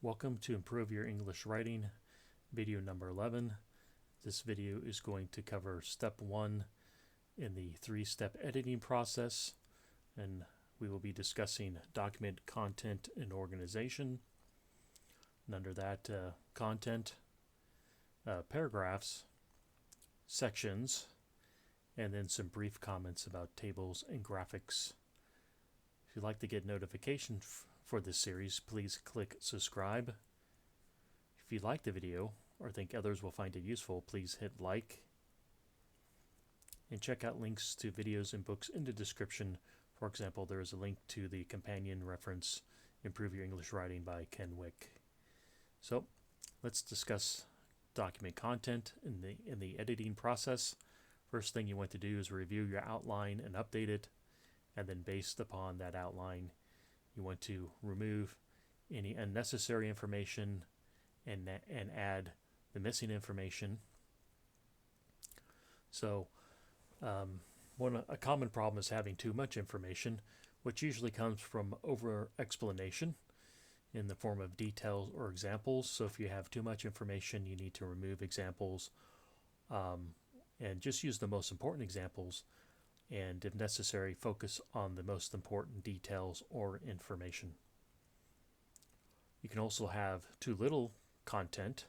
Welcome to Improve Your English Writing, video number 11. This video is going to cover step 1 in the 3-step editing process, and we will be discussing document content and organization. And under that, content, paragraphs, sections, and then some brief comments about tables and graphics. If you'd like to get notifications for this series, please click subscribe. If you like the video or think others will find it useful, please hit like. And check out links to videos and books in the description. For example, there is a link to the companion reference, Improve Your English Writing by Ken Wick. So let's discuss document content in the editing process. First thing you want to do is review your outline and update it. And then based upon that outline, you want to remove any unnecessary information and add the missing information. So a common problem is having too much information, which usually comes from over explanation in the form of details or examples. So if you have too much information, you need to remove examples and just use the most important examples, and if necessary, focus on the most important details or information. You can also have too little content,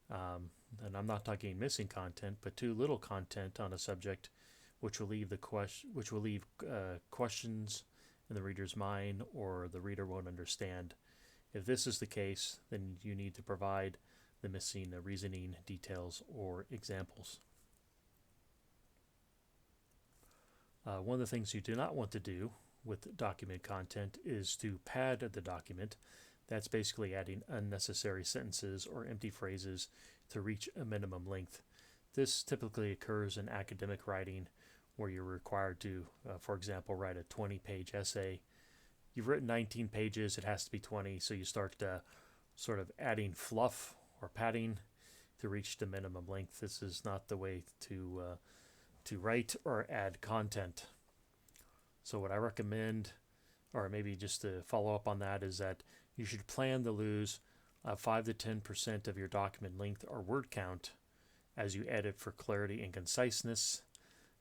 and I'm not talking missing content, but too little content on a subject, which will leave questions in the reader's mind, or the reader won't understand. If this is the case, then you need to provide the missing reasoning, details, or examples. One of the things you do not want to do with document content is to pad the document. That's basically adding unnecessary sentences or empty phrases to reach a minimum length. This typically occurs in academic writing, where you're required to, for example, write a 20-page essay. You've written 19 pages, it has to be 20, so you start sort of adding fluff or padding to reach the minimum length. This is not the way to write or add content. So what I recommend, or maybe just to follow up on that, is that you should plan to lose 5 to 10% of your document length or word count as you edit for clarity and conciseness.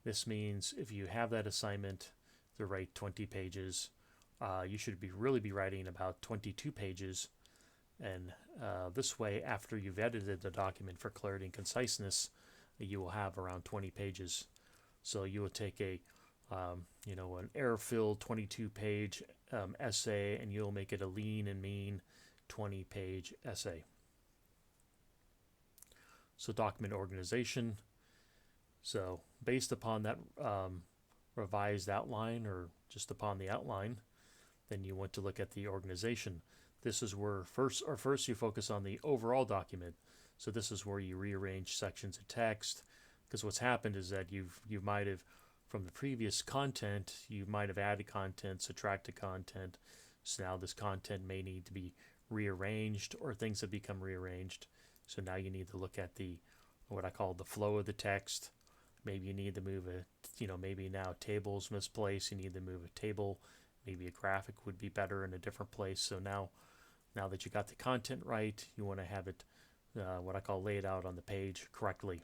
This means if you have that assignment to write 20 pages, you should really be writing about 22 pages. And this way, after you've edited the document for clarity and conciseness, you will have around 20 pages. So you will take an air-filled 22-page essay, and you'll make it a lean and mean 20-page essay. So document organization. So based upon that revised outline, or just upon the outline, then you want to look at the organization. This is where first you focus on the overall document. So this is where you rearrange sections of text, because what's happened is that you might have, from the previous content, you might have added content, subtracted content. So now this content may need to be rearranged, or things have become rearranged. So now you need to look at what I call the flow of the text. Maybe you need to move maybe now table's misplaced. You need to move a table. Maybe a graphic would be better in a different place. So now that you got the content right, you want to have it what I call laid out on the page correctly.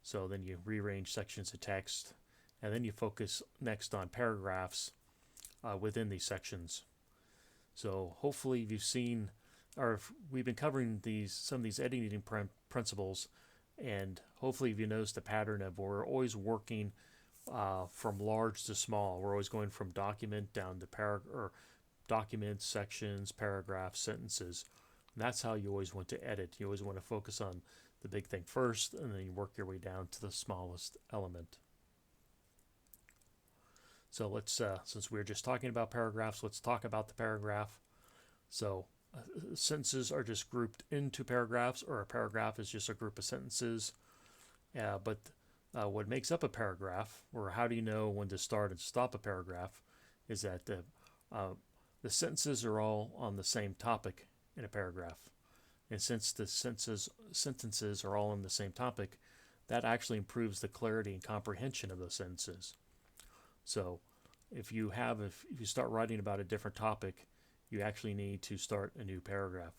So then you rearrange sections of text, and then you focus next on paragraphs within these sections. So hopefully you've seen, or we've been covering some of these editing principles, and hopefully you noticed the pattern of we're always working from large to small. We're always going from document down to documents, sections, paragraphs, sentences. And that's how you always want to edit. You always want to focus on the big thing first, and then you work your way down to the smallest element. So let's, since we were just talking about paragraphs, let's talk about the paragraph. So sentences are just grouped into paragraphs, or a paragraph is just a group of sentences. But what makes up a paragraph, or how do you know when to start and stop a paragraph, is that the sentences are all on the same topic in a paragraph. And since the sentences are all on the same topic, that actually improves the clarity and comprehension of those sentences. So if you start writing about a different topic you actually need to start a new paragraph.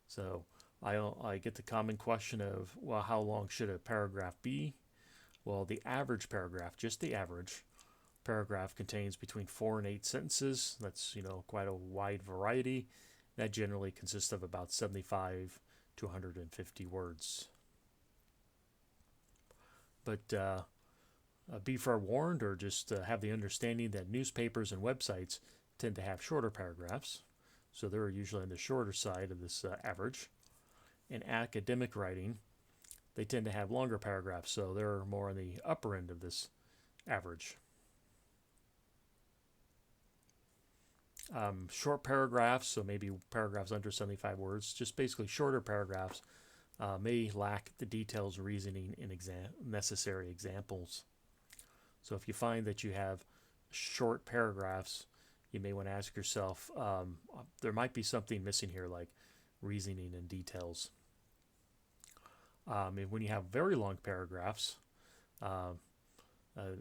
So I get the common question of, well, how long should a paragraph be? Well, the average paragraph, just the average paragraph, contains between 4 and 8 sentences. That's, quite a wide variety. That generally consists of about 75 to 150 words. But be forewarned, or just have the understanding that newspapers and websites tend to have shorter paragraphs. So they're usually on the shorter side of this average. In academic writing, they tend to have longer paragraphs, so they're more on the upper end of this average. Short paragraphs, so maybe paragraphs under 75 words, just basically shorter paragraphs, may lack the details, reasoning, and necessary examples. So if you find that you have short paragraphs, you may want to ask yourself, there might be something missing here, like reasoning and details. And when you have very long paragraphs,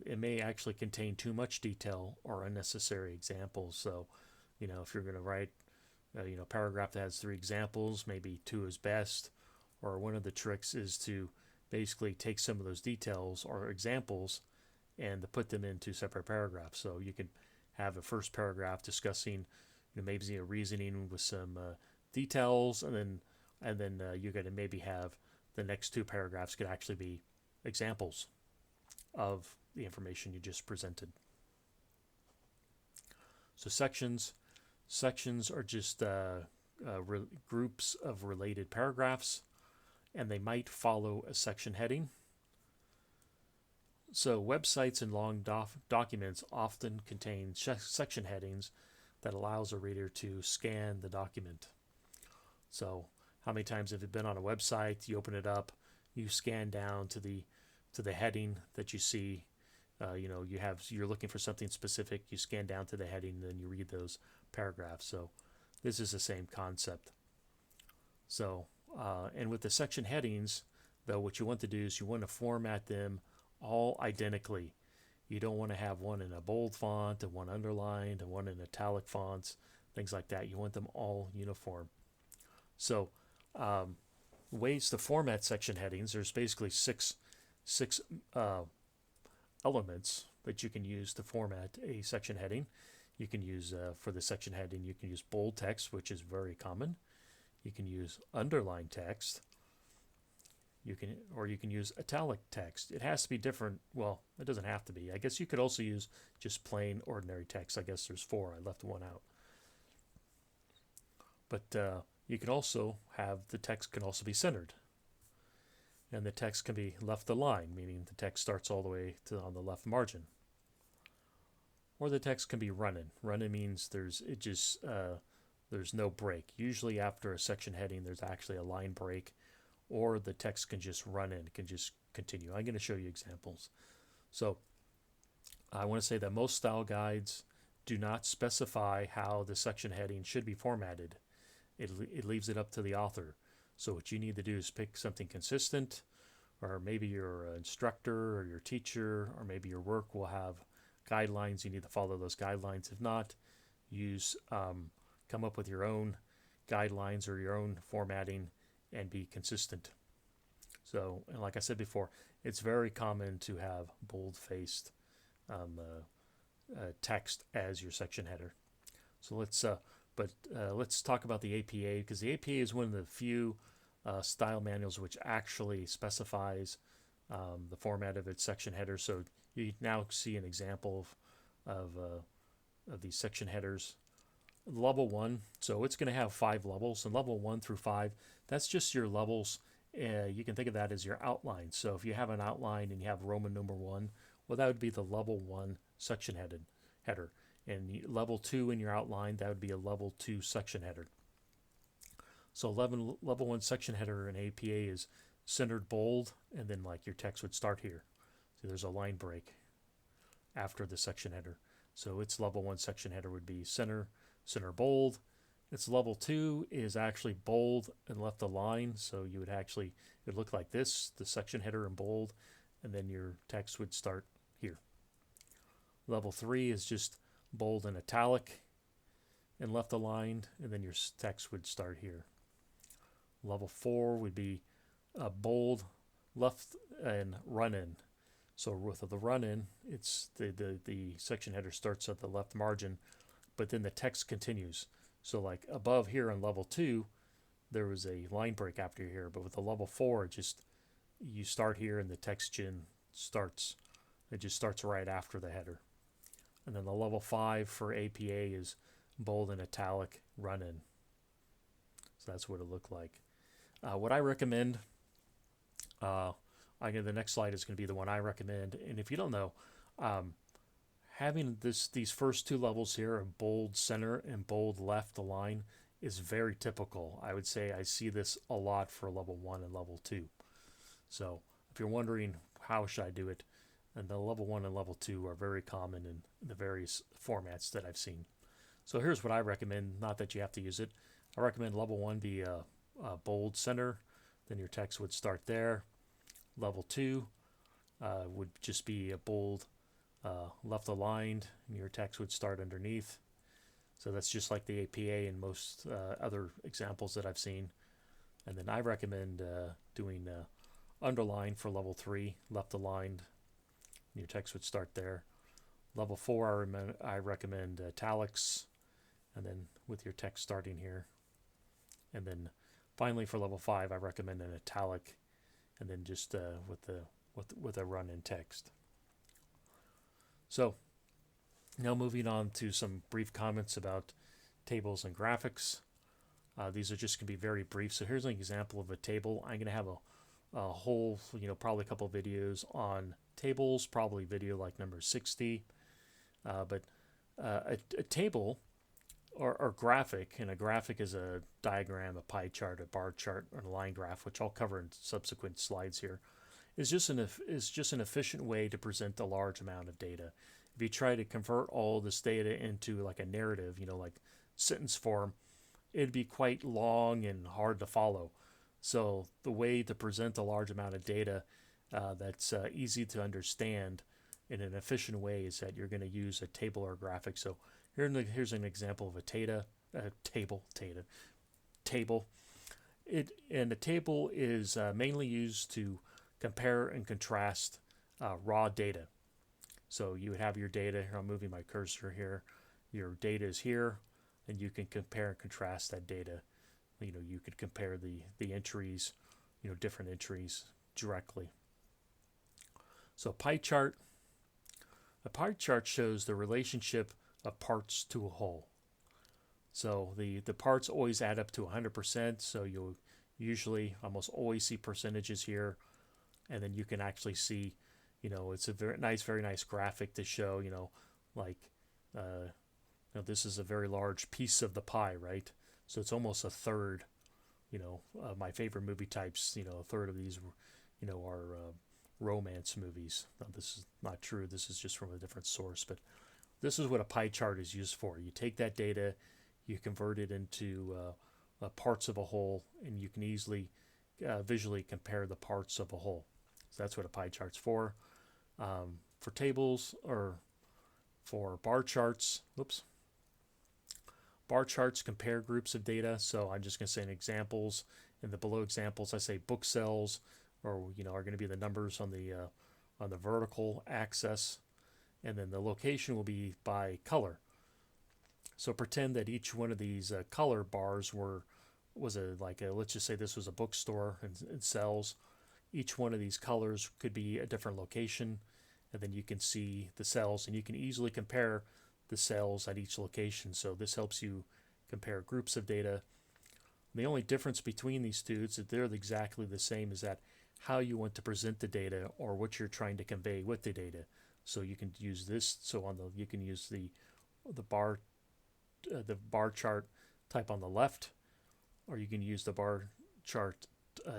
it may actually contain too much detail or unnecessary examples. So, if you're going to write, a paragraph that has 3 examples, maybe 2 is best. Or one of the tricks is to basically take some of those details or examples and to put them into separate paragraphs. So you could have a first paragraph discussing, maybe a reasoning with some details, and then you're going to maybe have the next 2 paragraphs could actually be examples of the information you just presented. So sections are just groups of related paragraphs, and they might follow a section heading. So websites and long documents often contain section headings that allows a reader to scan the document. So how many times have you been on a website, you open it up, you scan down to the heading that you see, you're looking for something specific, you scan down to the heading, and then you read those paragraphs. So this is the same concept. So and with the section headings, though, what you want to do is you want to format them all identically. You don't want to have one in a bold font and one underlined and one in italic fonts, things like that. You want them all uniform. So ways to format section headings, there's basically six elements that you can use to format a section heading. You can use, for the section heading, you can use bold text, which is very common. You can use underlined text. You can use italic text. It has to be different. Well, it doesn't have to be. I guess you could also use just plain ordinary text. I guess there's 4. I left one out. But you can also have the text can also be centered. And the text can be left aligned, meaning the text starts all the way on the left margin. Or the text can be running. Running means there's no break. Usually after a section heading, there's actually a line break, or the text can just run in, can just continue. I'm going to show you examples. So I want to say that most style guides do not specify how the section heading should be formatted. It leaves it up to the author. So what you need to do is pick something consistent, or maybe your instructor or your teacher or maybe your work will have guidelines. You need to follow those guidelines. If not, come up with your own guidelines or your own formatting and be consistent. So, and like I said before, it's very common to have bold-faced text as your section header. So let's talk about the APA, because the APA is one of the few style manuals which actually specifies the format of its section header. So you now see an example of these section headers. Level 1, so it's going to have 5 levels, and level 1 through 5, that's just your levels. You can think of that as your outline. So if you have an outline and you have Roman number 1, well, that would be the level 1 section header. And level 2 in your outline, that would be a level 2 section header. So level 1 section header in APA is centered bold, and then like your text would start here. So there's a line break after the section header. So its level 1 section header would be center bold. Its level 2 is actually bold and left align. So you would actually, it would look like this, the section header in bold, and then your text would start here. Level 3 is just bold and italic. and left aligned, and then your text would start here. Level 4 would be bold, left, and run in. So with the run in, it's the section header starts at the left margin, but then the text continues. So like above here on level 2, there was a line break after here, but with the level 4, it just, you start here and the text gen starts. It just starts right after the header. And then the level 5 for APA is bold and italic run in. So that's what it looked like. What I recommend, the next slide is going to be the one I recommend. And if you don't know, having these first two levels here of bold center and bold left align is very typical. I would say I see this a lot for level 1 and level 2. So if you're wondering how should I do it, and the level 1 and level 2 are very common in the various formats that I've seen. So here's what I recommend, not that you have to use it. I recommend level 1 be a bold center, then your text would start there. Level 2 would just be a bold left aligned, and your text would start underneath. So that's just like the APA and most other examples that I've seen. And then I recommend doing underline for level 3, left aligned. Your text would start there. Level 4, I recommend italics, and then with your text starting here. And then finally for level 5, I recommend an italic, and then just with a run-in text. So now moving on to some brief comments about tables and graphics. These are just going to be very brief. So here's an example of a table. I'm going to have a whole, probably a couple videos on tables, probably video like number 60. But a table or graphic, and a graphic is a diagram, a pie chart, a bar chart, or a line graph, which I'll cover in subsequent slides here, is just an efficient way to present a large amount of data. If you try to convert all this data into like a narrative, like sentence form, it'd be quite long and hard to follow. So the way to present a large amount of data that's easy to understand in an efficient way is that you're going to use a table or graphic. So here's an example of a table. And a table is mainly used to compare and contrast raw data. So you would have your data here. I'm moving my cursor here. Your data is here, and you can compare and contrast that data. You could compare the entries, different entries directly. So a pie chart shows the relationship of parts to a whole. So the parts always add up to 100%. So you'll usually almost always see percentages here, and then you can actually see, it's a very nice graphic to show, this is a very large piece of the pie, right? So it's almost a third. My favorite movie types, a third of these, are romance movies. Now, this is not true. This is just from a different source, but this is what a pie chart is used for. You take that data, you convert it into parts of a whole, and you can easily visually compare the parts of a whole. So that's what a pie chart's for. For tables or for bar charts, bar charts compare groups of data. So I'm just going to say in examples. In the below examples, I say book sales, or are going to be the numbers on the vertical axis, and then the location will be by color. So pretend that each one of these color bars was let's just say this was a bookstore and sells. Each one of these colors could be a different location, and then you can see the cells, and you can easily compare the cells at each location. So this helps you compare groups of data. The only difference between these two is that they're exactly the same, is that how you want to present the data or what you're trying to convey with the data. So you can use this. So you can use the bar chart type on the left, or you can use the bar chart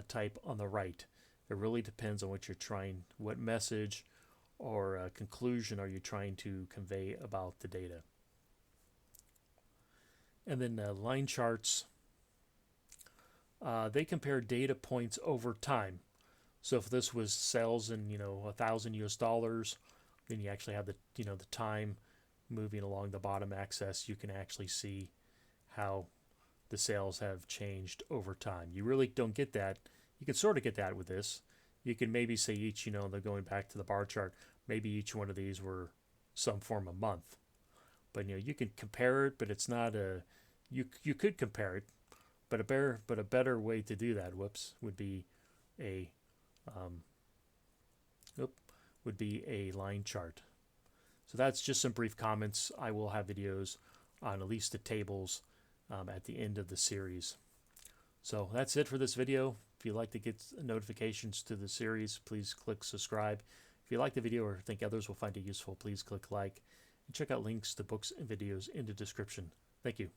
type on the right. It really depends on what message or conclusion are you trying to convey about the data. And then line charts, they compare data points over time. So if this was sales in $1,000 US, then you actually have the time moving along the bottom axis. You can actually see how the sales have changed over time. You really don't get that. You can sort of get that with this. You can maybe say each, they're going back to the bar chart, maybe each one of these were some form of month. But you can compare it, but it's not a you could compare it, but a better way to do that, would be a um, would be a line chart. So that's just some brief comments. I will have videos on at least the tables at the end of the series. So that's it for this video. If you'd like to get notifications to the series, please click subscribe. If you like the video or think others will find it useful, please click like. And check out links to books and videos in the description. Thank you.